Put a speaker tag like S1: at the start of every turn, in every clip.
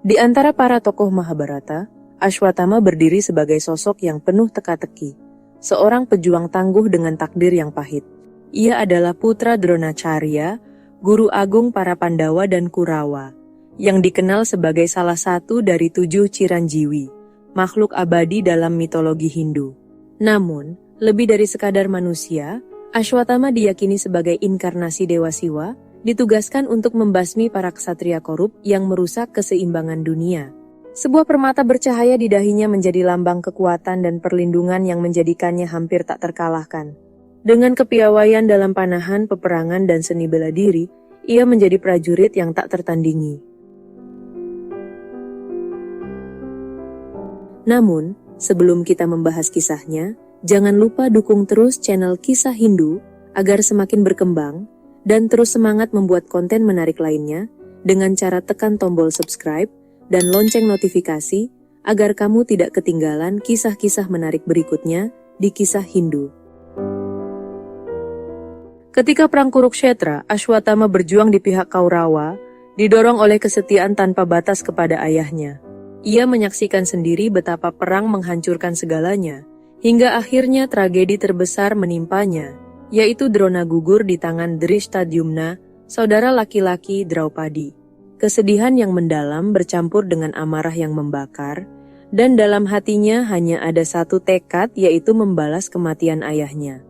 S1: Di antara para tokoh Mahabharata, Ashwatthama berdiri sebagai sosok yang penuh teka-teki, seorang pejuang tangguh dengan takdir yang pahit. Ia adalah putra Dronacharya, guru agung para Pandawa dan Kurawa, yang dikenal sebagai salah satu dari 7 Ciranjiwi, makhluk abadi dalam mitologi Hindu. Namun, lebih dari sekadar manusia, Ashwatthama diyakini sebagai inkarnasi Dewa Siwa, ditugaskan untuk membasmi para ksatria korup yang merusak keseimbangan dunia. Sebuah permata bercahaya di dahinya menjadi lambang kekuatan dan perlindungan yang menjadikannya hampir tak terkalahkan. Dengan kepiawaian dalam panahan, peperangan, dan seni bela diri, ia menjadi prajurit yang tak tertandingi. Namun, sebelum kita membahas kisahnya, jangan lupa dukung terus channel Kisah Hindu agar semakin berkembang, dan terus semangat membuat konten menarik lainnya dengan cara tekan tombol subscribe dan lonceng notifikasi agar kamu tidak ketinggalan kisah-kisah menarik berikutnya di Kisah Hindu. Ketika Perang Kurukshetra, Ashwatthama berjuang di pihak Kaurawa, didorong oleh kesetiaan tanpa batas kepada ayahnya. Ia menyaksikan sendiri betapa perang menghancurkan segalanya, hingga akhirnya tragedi terbesar menimpanya, yaitu Drona gugur di tangan Drishtadyumna, saudara laki-laki Draupadi. Kesedihan yang mendalam bercampur dengan amarah yang membakar, dan dalam hatinya hanya ada satu tekad, yaitu membalas kematian ayahnya.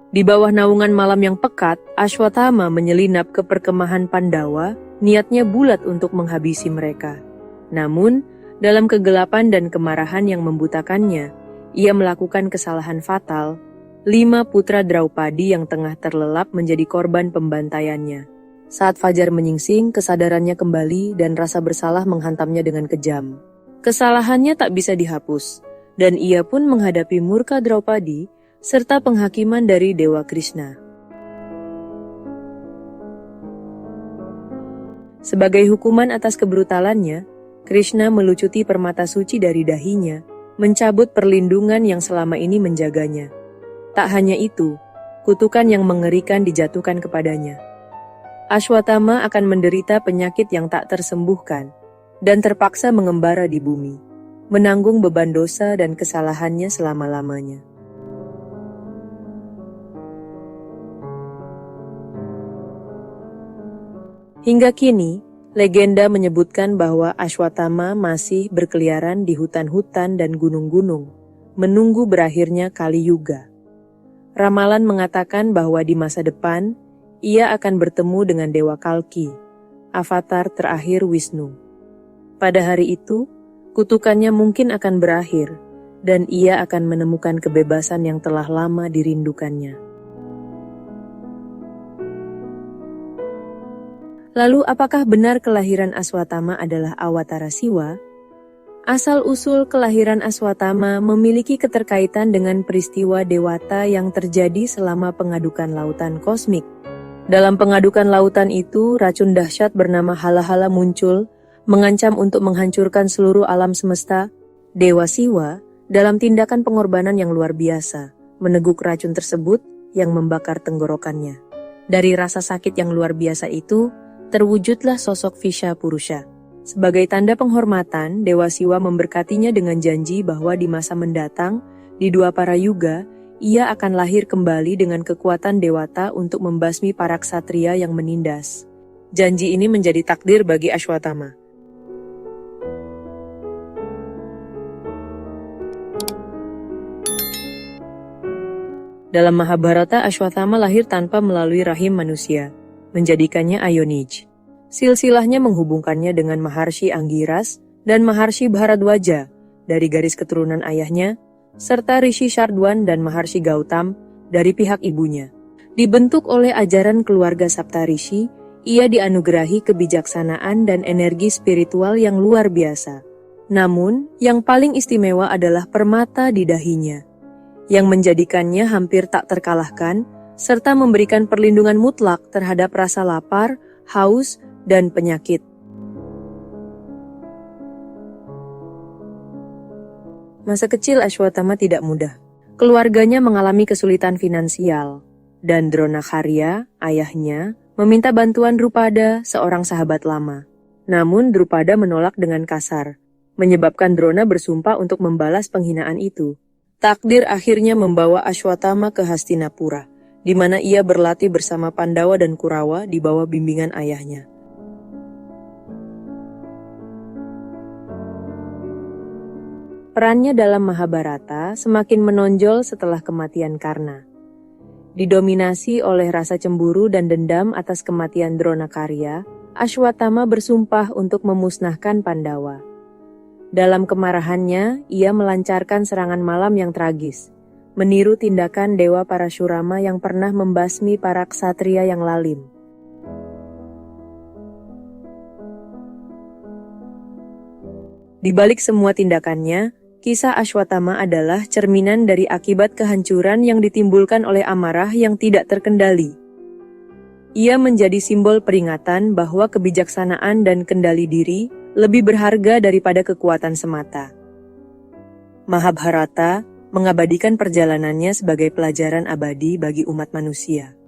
S1: Di bawah naungan malam yang pekat, Ashwatthama menyelinap ke perkemahan Pandawa, niatnya bulat untuk menghabisi mereka. Namun, dalam kegelapan dan kemarahan yang membutakannya, ia melakukan kesalahan fatal. 5 putra Draupadi yang tengah terlelap menjadi korban pembantaiannya. Saat fajar menyingsing, kesadarannya kembali dan rasa bersalah menghantamnya dengan kejam. Kesalahannya tak bisa dihapus, dan ia pun menghadapi murka Draupadi serta penghakiman dari Dewa Krishna. Sebagai hukuman atas kebrutalannya, Krishna melucuti permata suci dari dahinya, mencabut perlindungan yang selama ini menjaganya. Tak hanya itu, kutukan yang mengerikan dijatuhkan kepadanya. Ashwatthama akan menderita penyakit yang tak tersembuhkan, dan terpaksa mengembara di bumi, menanggung beban dosa dan kesalahannya selama-lamanya. Hingga kini, legenda menyebutkan bahwa Ashwatthama masih berkeliaran di hutan-hutan dan gunung-gunung, menunggu berakhirnya Kali Yuga. Ramalan mengatakan bahwa di masa depan, ia akan bertemu dengan Dewa Kalki, avatar terakhir Wisnu. Pada hari itu, kutukannya mungkin akan berakhir, dan ia akan menemukan kebebasan yang telah lama dirindukannya. Lalu apakah benar kelahiran Ashwatthama adalah Awatara Siwa? Asal-usul kelahiran Ashwatthama memiliki keterkaitan dengan peristiwa Dewata yang terjadi selama pengadukan lautan kosmik. Dalam pengadukan lautan itu, racun dahsyat bernama Halahala muncul, mengancam untuk menghancurkan seluruh alam semesta. Dewa Siwa, dalam tindakan pengorbanan yang luar biasa, meneguk racun tersebut yang membakar tenggorokannya. Dari rasa sakit yang luar biasa itu, terwujudlah sosok Visha Purusha. Sebagai tanda penghormatan, Dewa Siwa memberkatinya dengan janji bahwa di masa mendatang, di 2 para yuga, ia akan lahir kembali dengan kekuatan dewata untuk membasmi para ksatria yang menindas. Janji ini menjadi takdir bagi Ashwatthama. Dalam Mahabharata, Ashwatthama lahir tanpa melalui rahim manusia, menjadikannya Ayonij. Silsilahnya menghubungkannya dengan Maharshi Anggiras dan Maharshi Bharadwaja dari garis keturunan ayahnya, serta Rishi Shardwan dan Maharshi Gautam dari pihak ibunya. Dibentuk oleh ajaran keluarga Saptarishi, ia dianugerahi kebijaksanaan dan energi spiritual yang luar biasa. Namun, yang paling istimewa adalah permata di dahinya, yang menjadikannya hampir tak terkalahkan, serta memberikan perlindungan mutlak terhadap rasa lapar, haus, dan penyakit. Masa kecil Ashwatthama tidak mudah. Keluarganya mengalami kesulitan finansial. Dan Dronakarya, ayahnya, meminta bantuan Drupada, seorang sahabat lama. Namun Drupada menolak dengan kasar, menyebabkan Drona bersumpah untuk membalas penghinaan itu. Takdir akhirnya membawa Ashwatthama ke Hastinapura, di mana ia berlatih bersama Pandawa dan Kurawa di bawah bimbingan ayahnya. Perannya dalam Mahabharata semakin menonjol setelah kematian Karna. Didominasi oleh rasa cemburu dan dendam atas kematian Dronakarya, Ashwatthama bersumpah untuk memusnahkan Pandawa. Dalam kemarahannya, ia melancarkan serangan malam yang tragis, meniru tindakan Dewa Parashurama yang pernah membasmi para ksatria yang lalim. Di balik semua tindakannya, kisah Ashwatthama adalah cerminan dari akibat kehancuran yang ditimbulkan oleh amarah yang tidak terkendali. Ia menjadi simbol peringatan bahwa kebijaksanaan dan kendali diri lebih berharga daripada kekuatan semata. Mahabharata mengabadikan perjalanannya sebagai pelajaran abadi bagi umat manusia.